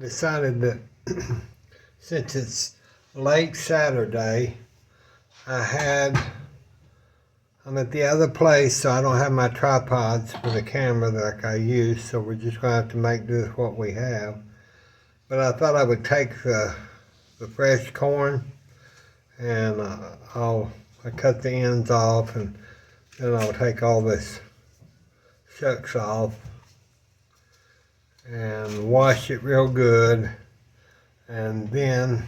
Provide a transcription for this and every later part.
Decided that since it's late Saturday, I'm at the other place, so I don't have my tripods for the camera like I use, so we're just going to have to make do with what we have. But I thought I would take the fresh corn and I cut the ends off, and then I'll take all this shucks off and wash it real good, and then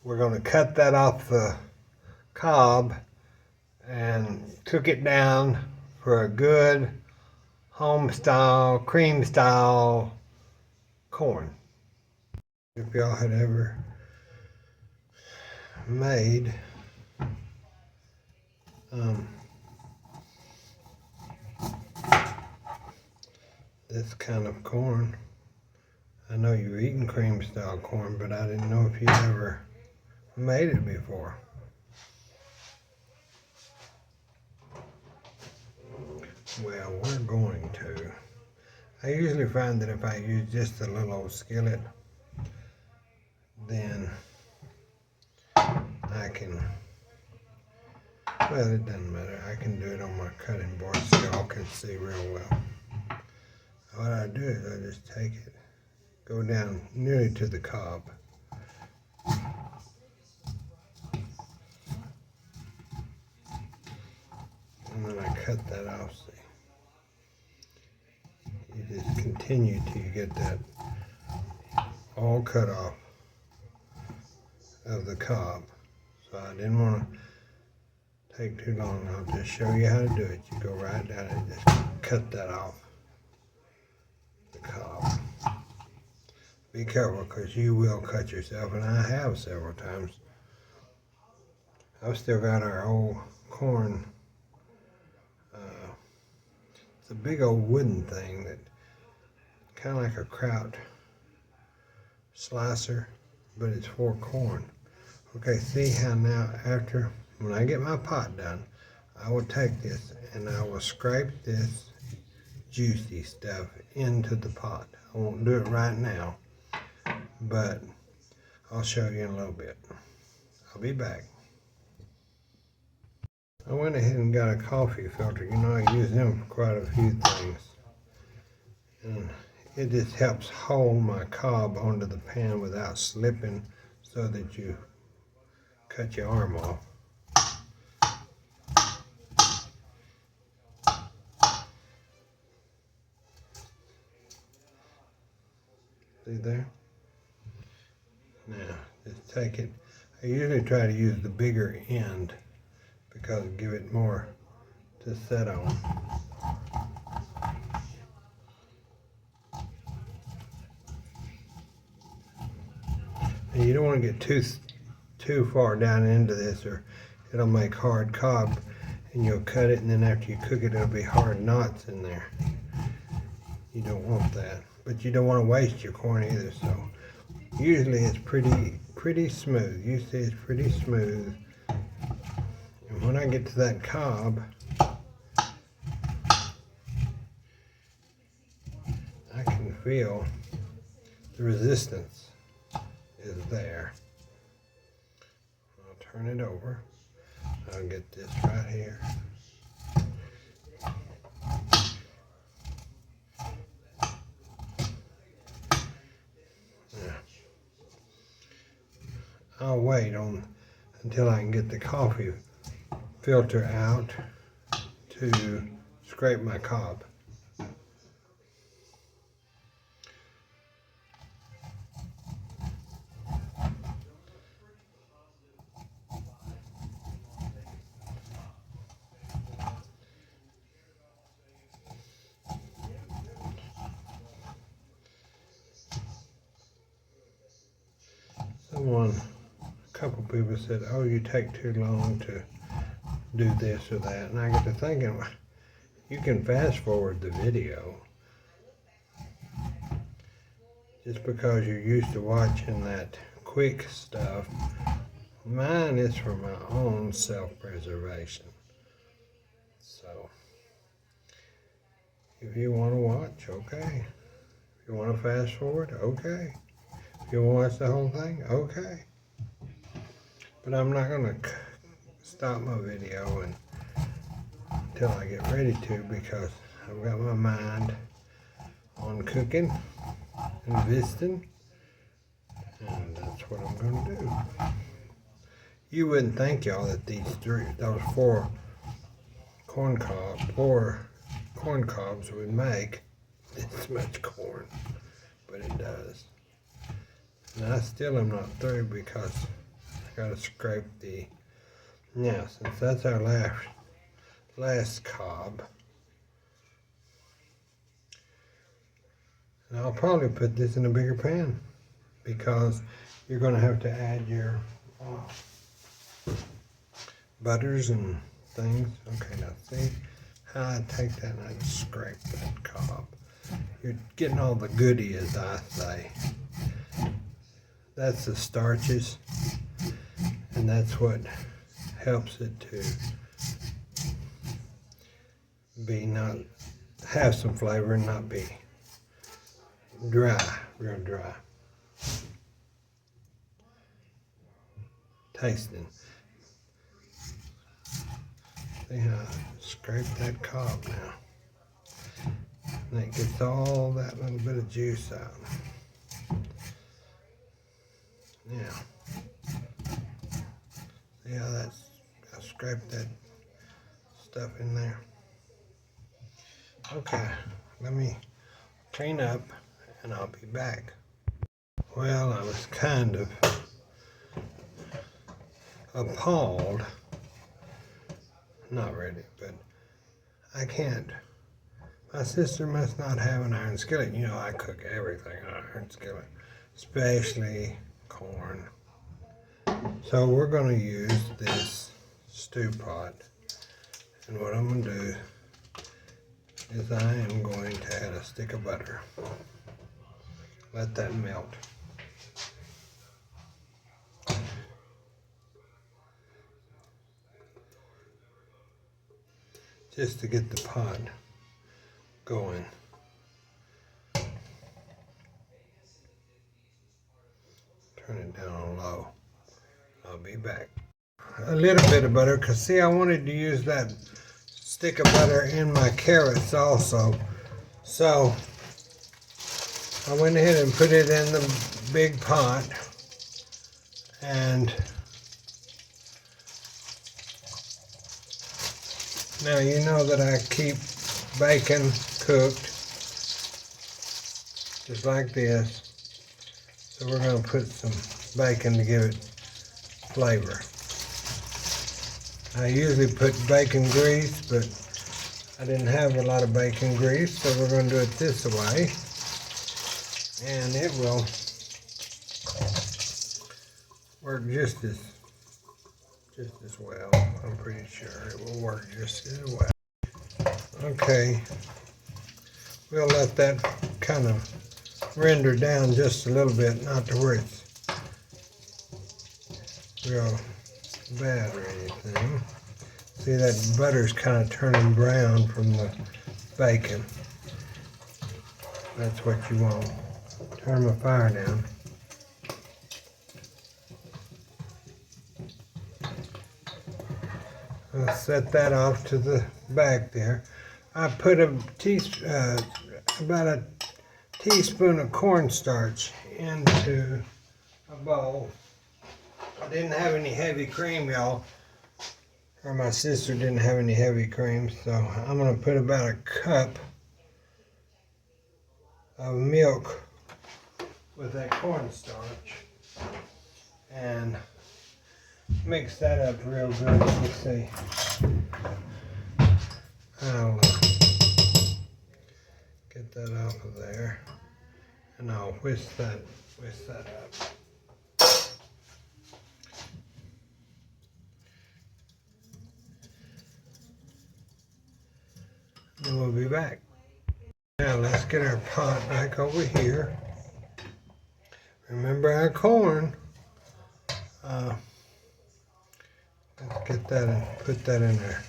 we're going to cut that off the cob and cook it down for a good home style, cream style corn. If y'all had ever made this kind of corn, I know you've eaten cream style corn, but I didn't know if you ever made it before. Well, we're going to. I usually find that if I use just a little old skillet, then I can, well, it doesn't matter. I can do it on my cutting board so y'all can see real well. What I do is I just take it, go down nearly to the cob. And then I cut that off, see. You just continue till you get that all cut off of the cob. So I didn't want to take too long. I'll just show you how to do it. You go right down and just cut that off the cob. Be careful, because you will cut yourself, and I have several times. I've still got our old corn. It's a big old wooden thing that kind of like a kraut slicer, but it's for corn. Okay, see how now when I get my pot done, I will take this and I will scrape this juicy stuff into the pot. I won't do it right now, but I'll show you in a little bit. I'll be back. I went ahead and got a coffee filter. You know, I use them for quite a few things. And it just helps hold my cob onto the pan without slipping, so that you cut your arm off. See there? Now, just take it. I usually try to use the bigger end because it give it more to set on. And you don't want to get too far down into this, or it'll make hard cob, and you'll cut it, and then after you cook it, it'll be hard knots in there. You don't want that, but you don't want to waste your corn either. So usually it's pretty smooth. You see, it's pretty smooth. And when I get to that cob, I can feel the resistance is there. I'll turn it over. I'll get this right here. Yeah. I'll wait until I can get the coffee filter out to scrape my cob. A couple people said, oh, you take too long to do this or that. And I get to thinking, you can fast forward the video. Just because you're used to watching that quick stuff, mine is for my own self-preservation. So, if you want to watch, okay. If you want to fast forward, okay. If you want to watch the whole thing, okay. But I'm not going to stop my video until I get ready to, because I've got my mind on cooking and visiting, and that's what I'm going to do. You wouldn't think, y'all, that those four corn cobs would make this much corn, but it does. And I still am not through, because I got to scrape the. Now, since that's our last cob, and I'll probably put this in a bigger pan, because you're going to have to add your butters and things. Okay, now see how I take that and I just scrape that cob. You're getting all the goody, as I say. That's the starches, and that's what helps it to be not have some flavor and not be dry, real dry. Tasting. See how I scrape that cob now. And it gets all that little bit of juice out. Now, see how I scraped that stuff in there. Okay, let me clean up and I'll be back. Well, I was kind of appalled. Not really, but I can't. My sister must not have an iron skillet. You know, I cook everything on an iron skillet, especially corn. So we're going to use this stew pot. And what I'm going to do is I am going to add a stick of butter. Let that melt. Just to get the pot going. Turn it down on low. I'll be back. A little bit of butter, because see, I wanted to use that stick of butter in my carrots also. So I went ahead and put it in the big pot, and now you know that I keep bacon cooked just like this. So we're going to put some bacon to give it flavor. I usually put bacon grease, but I didn't have a lot of bacon grease, so we're going to do it this way. And it will work just as well. I'm pretty sure it will work just as well. Okay, we'll let that kind of render down just a little bit, not to where it's real bad or anything. See, that butter's kind of turning brown from the bacon. That's what you want. Turn my fire down. I'll set that off to the back there. I put about a teaspoon of cornstarch into a bowl. I didn't have any heavy cream, y'all, or my sister didn't have any heavy cream, so I'm going to put about a cup of milk with that cornstarch and mix that up real good. Let's see. I'll get that off of there, and I'll whisk that up. And we'll be back. Now let's get our pot back over here. Remember our corn. Let's get that and put that in there.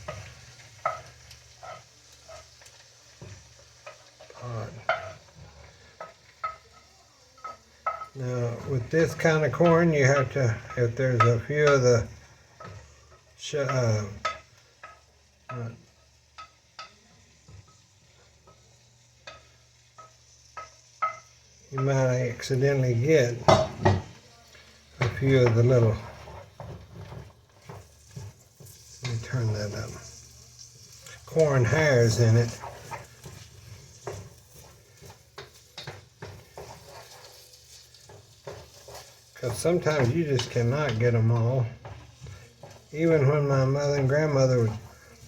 Pot. Now, with this kind of corn, you have to, if there's a few of the you might accidentally get a few of the little, let me turn that up, corn hairs in it. Because sometimes you just cannot get them all. Even when my mother and grandmother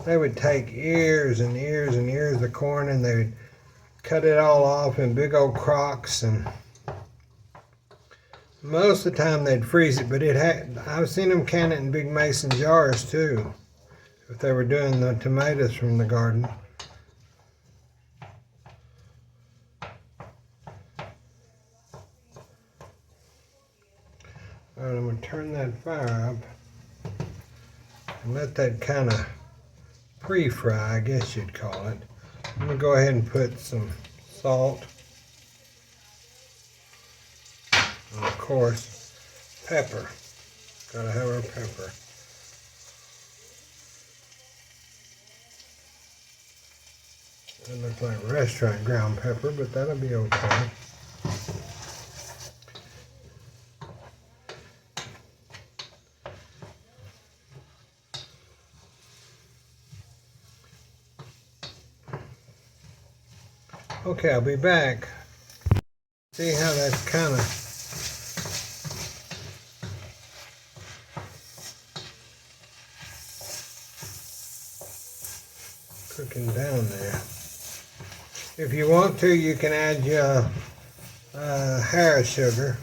they would take ears and ears and ears of corn and they would cut it all off in big old crocks, and most of the time they'd freeze it, but I've seen them can it in big mason jars too, if they were doing the tomatoes from the garden. All right, I'm going to turn that fire up and let that kind of pre-fry, I guess you'd call it. I'm going to go ahead and put some salt, and of course pepper. Gotta have our pepper. It looks like restaurant ground pepper, but that'll be okay. Okay, I'll be back. See how that's kind of cooking down there. If you want to, you can add your hair sugar.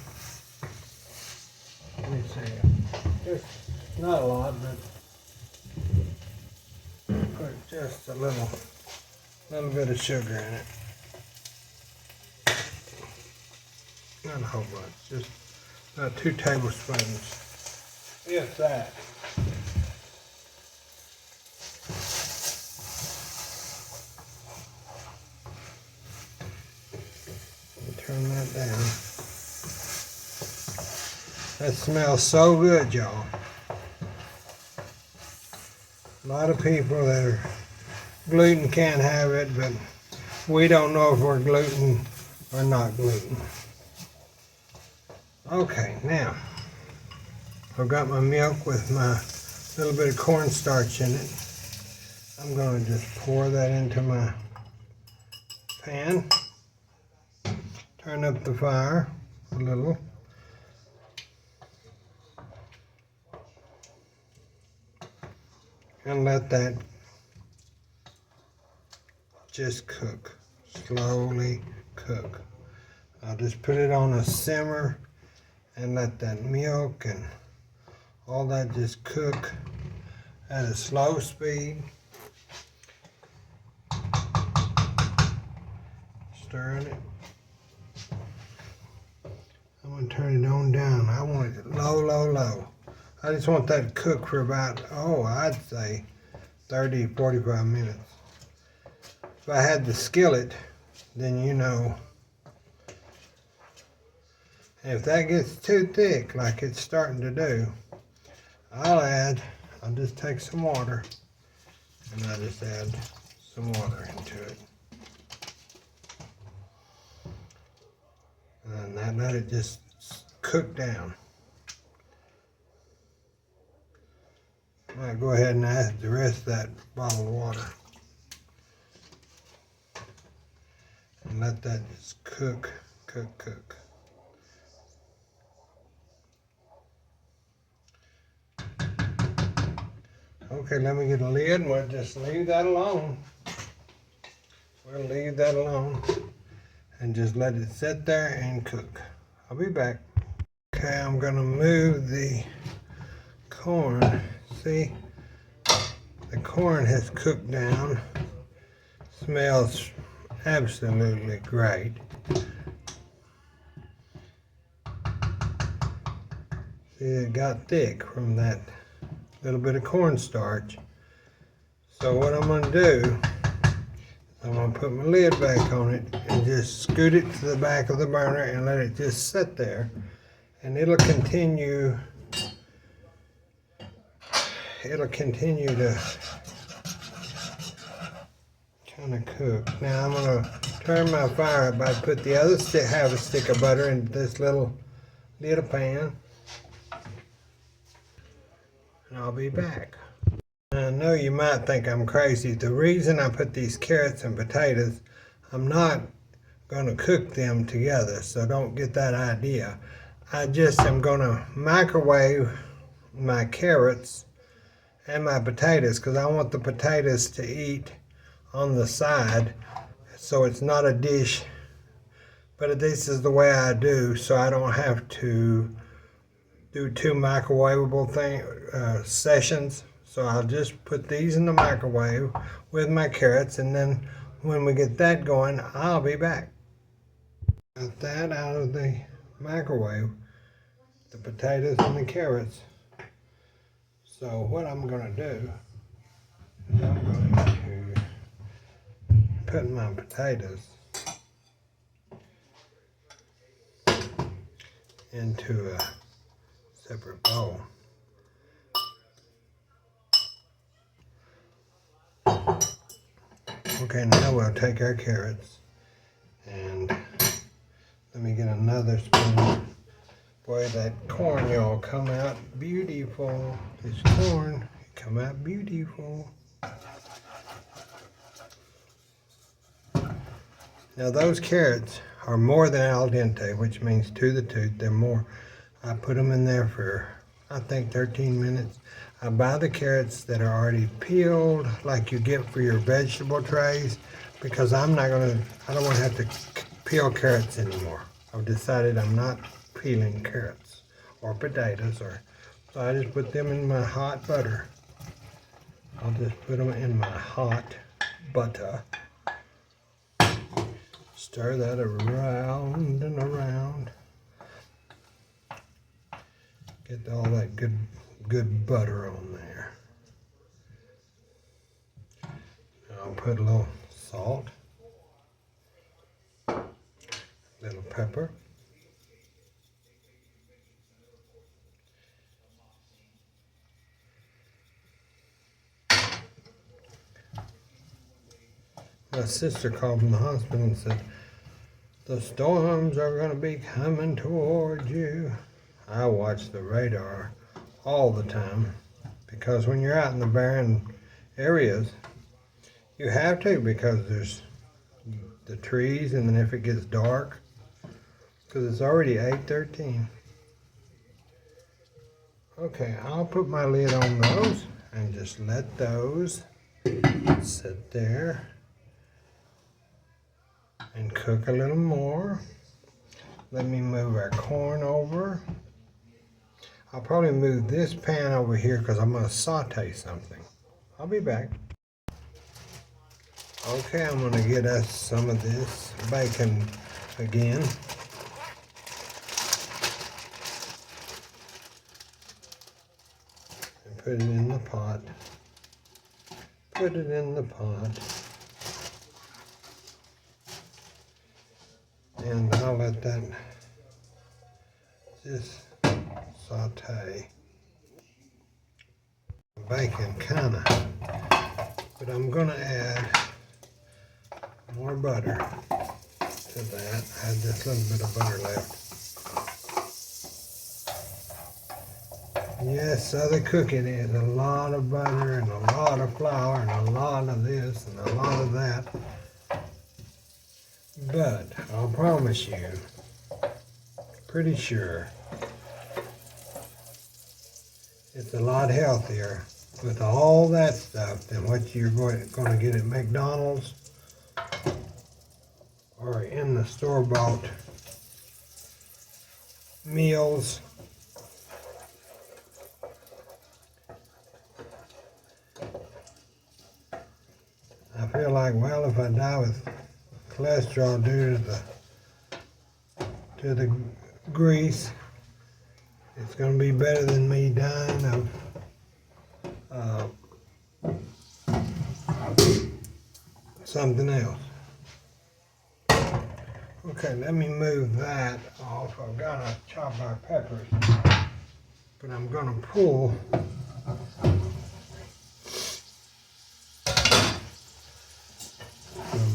Let me see. Just not a lot, but put just a little bit of sugar in it. Not a whole bunch, just about 2 tablespoons, if that. Turn that down. That smells so good, y'all. A lot of people that are gluten can't have it, but we don't know if we're gluten or not gluten. Okay, now I've got my milk with my little bit of cornstarch in it. I'm going to just pour that into my pan. Turn up the fire a little. And let that just cook, slowly cook. I'll just put it on a simmer and let that milk and all that just cook at a slow speed. Stirring it. I'm going to turn it on down. I want it low, low, low. I just want that to cook for about, I'd say 30, 45 minutes. If I had the skillet, then you know. If that gets too thick, like it's starting to do, I'll just take some water, and I'll just add some water into it. And then let it just cook down. I might go ahead and add the rest of that bottled water. And let that just cook, cook, cook. Okay, let me get a lid and we'll just leave that alone. We'll leave that alone and just let it sit there and cook. I'll be back. Okay, I'm gonna move the corn. See, the corn has cooked down. Smells absolutely great. See, it got thick from that little bit of cornstarch. So what I'm going to do is I'm going to put my lid back on it and just scoot it to the back of the burner and let it just sit there. And it'll continue to kind of cook. Now I'm going to turn my fire up. I put the other stick, half a stick of butter in this little pan. And I'll be back. I know you might think I'm crazy. The reason I put these carrots and potatoes, I'm not going to cook them together, so don't get that idea. I just am going to microwave my carrots and my potatoes because I want the potatoes to eat on the side, so it's not a dish, but this is the way I do, so I don't have to do two microwavable sessions. So I'll just put these in the microwave with my carrots, and then when we get that going, I'll be back. Got that out of the microwave, the potatoes and the carrots. So what I'm going to do is I'm going to put my potatoes into a separate bowl. Okay, now we'll take our carrots and let me get another spoon. Boy, that corn, y'all, come out beautiful. This corn come out beautiful. Now those carrots are more than al dente, which means to the tooth. They're more. I put them in there for, I think, 13 minutes. I buy the carrots that are already peeled, like you get for your vegetable trays, because I don't want to have to peel carrots anymore. I've decided I'm not peeling carrots or potatoes, so I just put them in my hot butter. I'll just put them in my hot butter. Stir that around and around. Get all that good butter on there. I'll put a little salt, a little pepper, my sister called from the hospital and said, "The storms are going to be coming toward you." I watch the radar all the time because when you're out in the barren areas, you have to, because there's the trees, and then if it gets dark, because it's already 8:13. Okay, I'll put my lid on those and just let those sit there and cook a little more. Let me move our corn over. I'll probably move this pan over here because I'm going to saute something. I'll be back. Okay, I'm going to get us some of this bacon again. And put it in the pot. Put it in the pot. And I'll let that just saute. Bacon, kinda. But I'm gonna add more butter to that. I had just a little bit of butter left. Yes, other cooking is a lot of butter and a lot of flour and a lot of this and a lot of that. But I'll promise you, pretty sure, it's a lot healthier with all that stuff than what you're going to get at McDonald's or in the store-bought meals. I feel like, well, if I die with cholesterol due to the grease, it's going to be better than me dying of something else. Okay, let me move that off. I've got to chop our peppers, but I'm going to pull the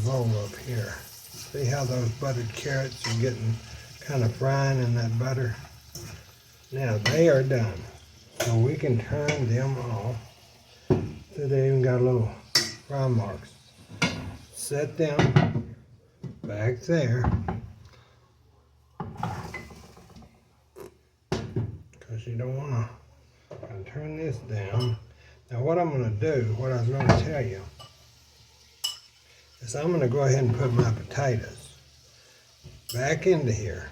bowl up here. See how those buttered carrots are getting kind of frying in that butter? Now they are done, so we can turn them off. So they even got little fry marks. Set them back there, because you don't want to turn this down. Now what I'm going to do, what I was going to tell you, is I'm going to go ahead and put my potatoes back into here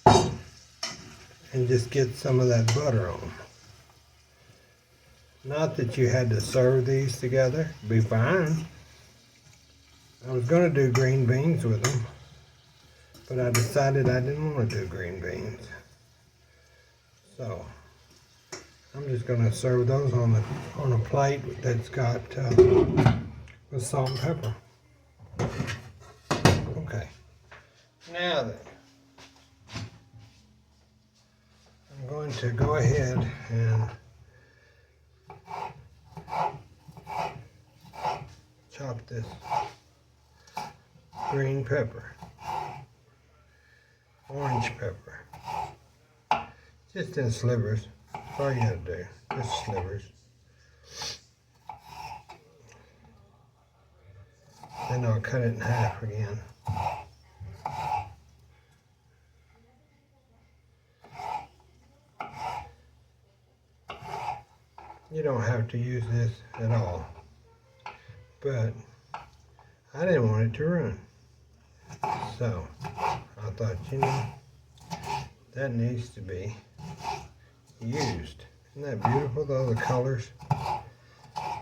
and just get some of that butter on them. Not that you had to serve these together, it'd be fine. I was going to do green beans with them, but I decided I didn't want to do green beans. So I'm just going to serve those on a plate that's got with salt and pepper. Okay. Now then, I'm going to go ahead and chop this green pepper, orange pepper, just in slivers. That's all you have to do, just slivers. Then I'll cut it in half again. You don't have to use this at all, but I didn't want it to run. So I thought, you know, that needs to be used. Isn't that beautiful though, the colors?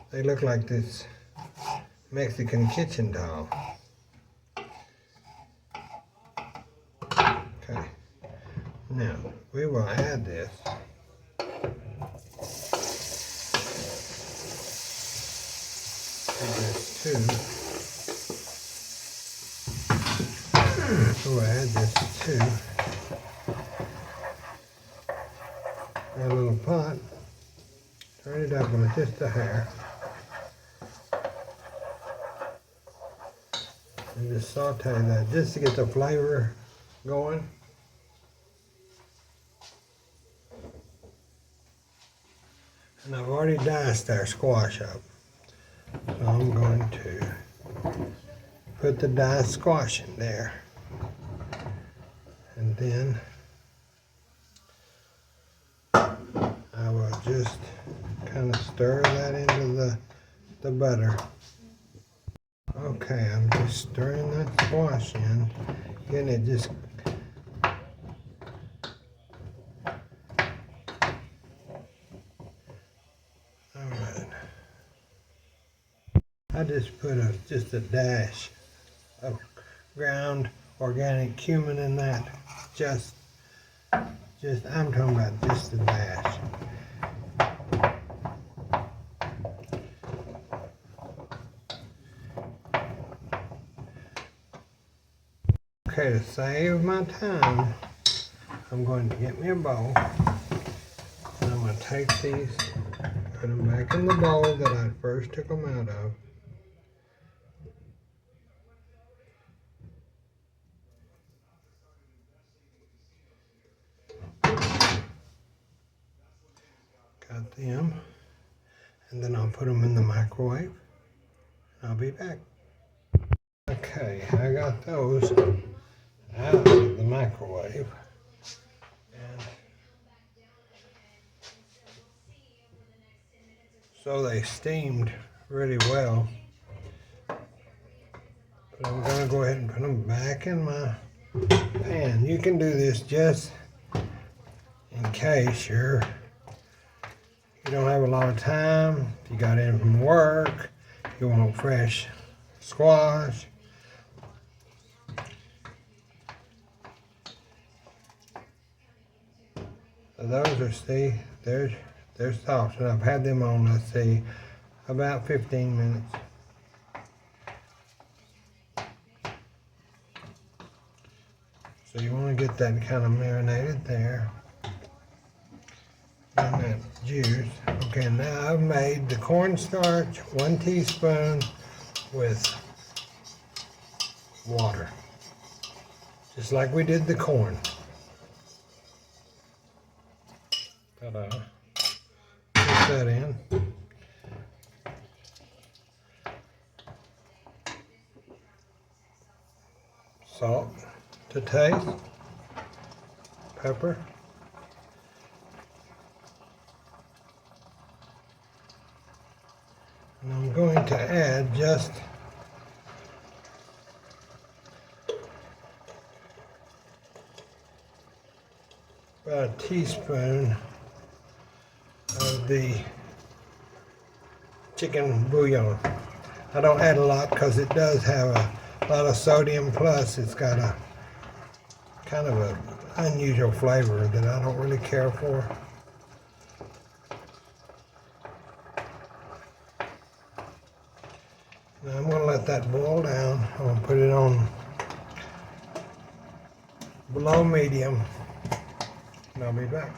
They look like this Mexican kitchen tile. Okay, now we will add this. Too. So we'll add this to our little pot. Turn it up on just a hair. And just saute that just to get the flavor going. And I've already diced our squash up. So I'm going to put the diced squash in there. And then I will just kind of stir that into the butter. Okay, I'm just stirring that squash in. Getting it just I just put just a dash of ground organic cumin in that. Just I'm talking about just a dash. Okay, to save my time, I'm going to get me a bowl. And I'm going to take these, put them back in the bowl that I first took them out of. Got them, and then I'll put them in the microwave. I'll be back. Okay, I got those out of the microwave. And so they steamed really well. But I'm going to go ahead and put them back in my pan. You can do this just in case you don't have a lot of time. If you got in from work, you want fresh squash. So those are, see, they're soft, and I've had them on, let's see, about 15 minutes. So you want to get that kind of marinated there. And that juice. Okay, now I've made the cornstarch 1 teaspoon with water. Just like we did the corn. Ta-da. Put that in. Salt to taste. Pepper. And I'm going to add just about a teaspoon of the chicken bouillon. I don't add a lot because it does have a lot of sodium, plus it's got a kind of an unusual flavor that I don't really care for. Now I'm going to let that boil down. I'm going to put it on below medium, and I'll be back.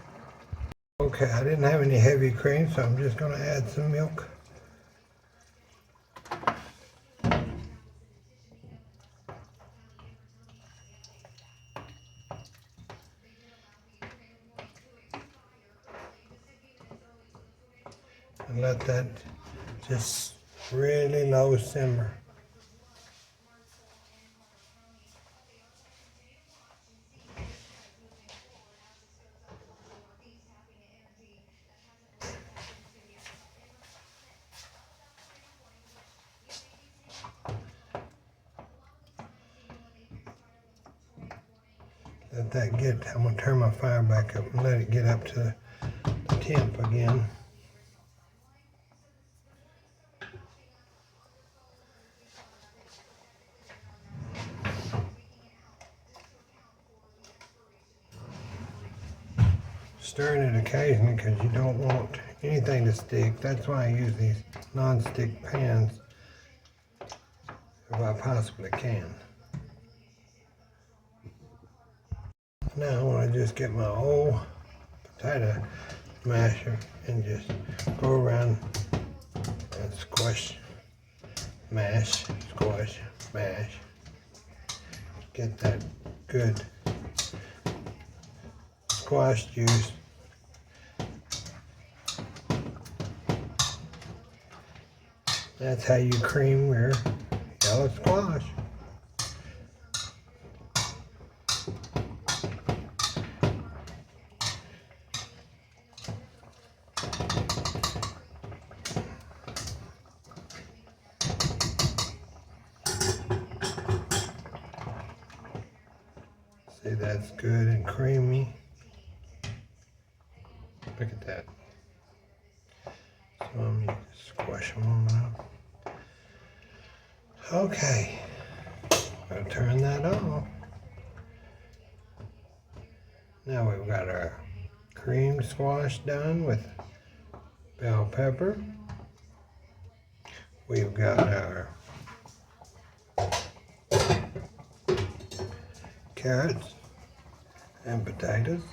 Okay, I didn't have any heavy cream, so I'm just going to add some milk. And let that just really low simmer. Let that get, I'm going to turn my fire back up and let it get up to the temp again. Stirring it occasionally because you don't want anything to stick. That's why I use these non-stick pans if I possibly can. Now I want to just get my old potato masher and just go around and squash, mash, squash, mash. Get that good squash juice. That's how you cream your yellow squash. See, that's good and creamy. Look at that. So let me squash them on up. Okay, I'll turn that off. Now we've got our creamed squash done with bell pepper. We've got our carrots and potatoes.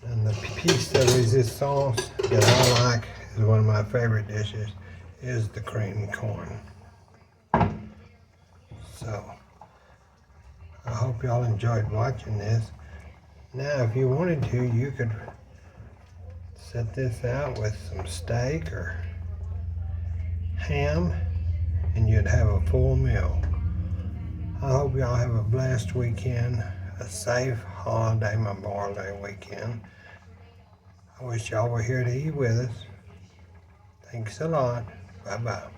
And the piece de resistance that I like is one of my favorite dishes, is the creamed corn. So I hope y'all enjoyed watching this. Now if you wanted to, you could set this out with some steak or ham and you'd have a full meal. I hope y'all have a blessed weekend, a safe holiday Memorial Day weekend. I wish y'all were here to eat with us. Thanks a lot. Bye-bye.